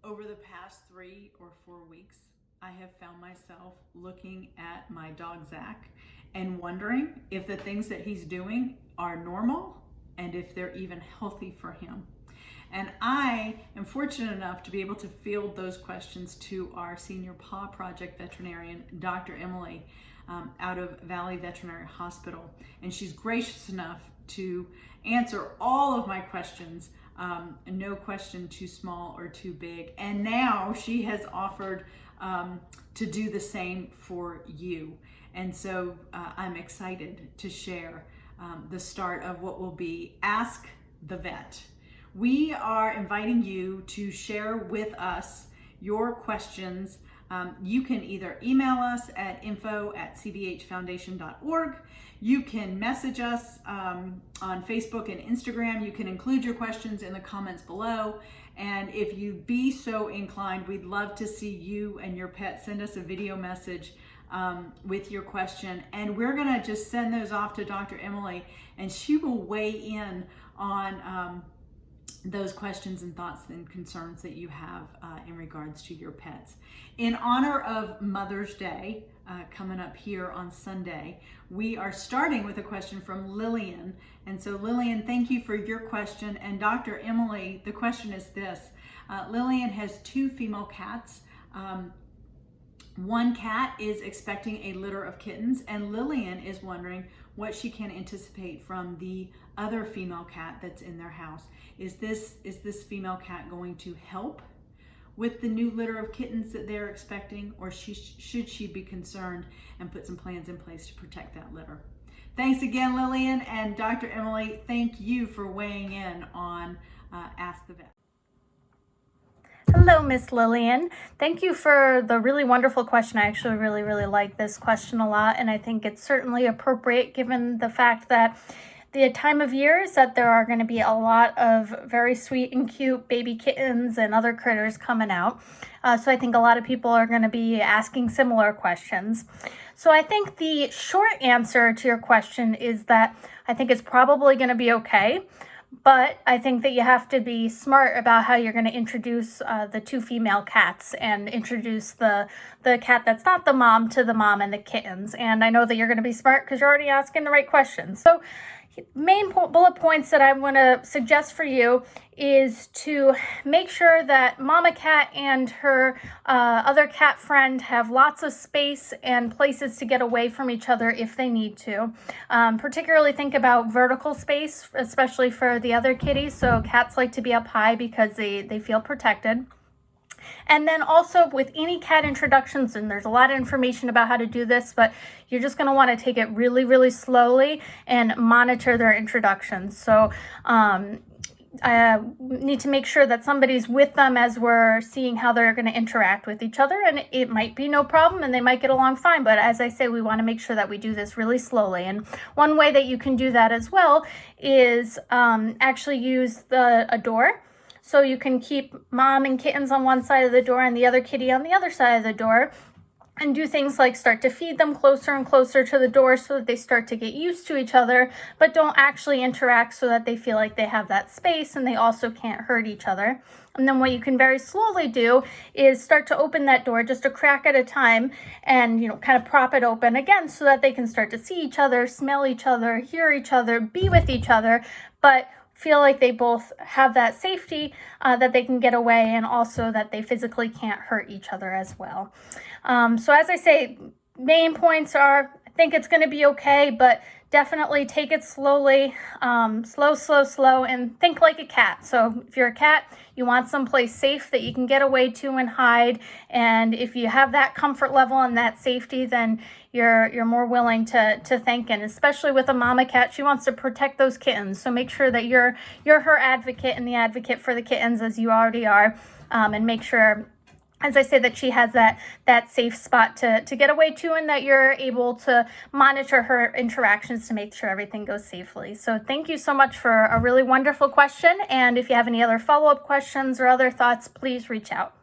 Over the past 3 or 4 weeks, I have found myself looking at my dog Zach and wondering if the things that he's doing are normal and if they're even healthy for him. And I am fortunate enough to be able to field those questions to our Senior Paw Project veterinarian, Dr. Emily, out of Valley Veterinary Hospital. And she's gracious enough to answer all of my questions. No question too small or too big. And now she has offered to do the same for you. And so I'm excited to share the start of what will be Ask the Vet. We are inviting you to share with us your questions. You can either email us at info@cvhfoundation.org. You can message us on Facebook and Instagram. You can include your questions in the comments below. And if you be so inclined, we'd love to see you and your pet send us a video message with your question. And we're gonna just send those off to Dr. Emily, and she will weigh in on those questions and thoughts and concerns that you have in regards to your pets. In honor of Mother's Day coming up here on Sunday, we are starting with a question from Lillian. And so Lillian, thank you for your question. And Dr. Emily, the question is this. Lillian has 2 female cats. One cat is expecting a litter of kittens, and Lillian is wondering what she can anticipate from the other female cat that's in their house. Is this female cat going to help with the new litter of kittens that they're expecting, or should she be concerned and put some plans in place to protect that litter? Thanks again, Lillian, and Dr. Emily, thank you for weighing in on Ask the Vet. Hello, Miss Lillian. Thank you for the really wonderful question. I actually really like this question a lot, and I think it's certainly appropriate given the fact that the time of year is that there are going to be a lot of very sweet and cute baby kittens and other critters coming out. So I think a lot of people are going to be asking similar questions. So I think the short answer to your question is that I think it's probably going to be okay. But I think that you have to be smart about how you're going to introduce the 2 female cats and introduce the cat that's not the mom to the mom and the kittens. And I know that you're going to be smart because you're already asking the right questions. So main bullet points that I want to suggest for you is to make sure that mama cat and her other cat friend have lots of space and places to get away from each other if they need to. Particularly think about vertical space, especially for the other kitties. So cats like to be up high because they feel protected. And then also with any cat introductions, and there's a lot of information about how to do this, but you're just going to want to take it really slowly and monitor their introductions. So I need to make sure that somebody's with them as we're seeing how they're going to interact with each other, and it might be no problem and they might get along fine, but as I say, we want to make sure that we do this really slowly. And one way that you can do that as well is actually use a door. So you can keep mom and kittens on one side of the door and the other kitty on the other side of the door, and do things like start to feed them closer and closer to the door so that they start to get used to each other, but don't actually interact so that they feel like they have that space and they also can't hurt each other. And then what you can very slowly do is start to open that door just a crack at a time and, kind of prop it open again so that they can start to see each other, smell each other, hear each other, be with each other, but feel like they both have that safety that they can get away, and also that they physically can't hurt each other as well. So as I say, main points are, I think it's going to be okay, but definitely take it slowly, slow, and think like a cat. So if you're a cat, you want someplace safe that you can get away to and hide. And if you have that comfort level and that safety, then you're more willing to think. And especially with a mama cat, she wants to protect those kittens. So make sure that you're her advocate and the advocate for the kittens, as you already are, and make sure, as I say, that she has that safe spot to get away to, and that you're able to monitor her interactions to make sure everything goes safely. So thank you so much for a really wonderful question. And if you have any other follow-up questions or other thoughts, please reach out.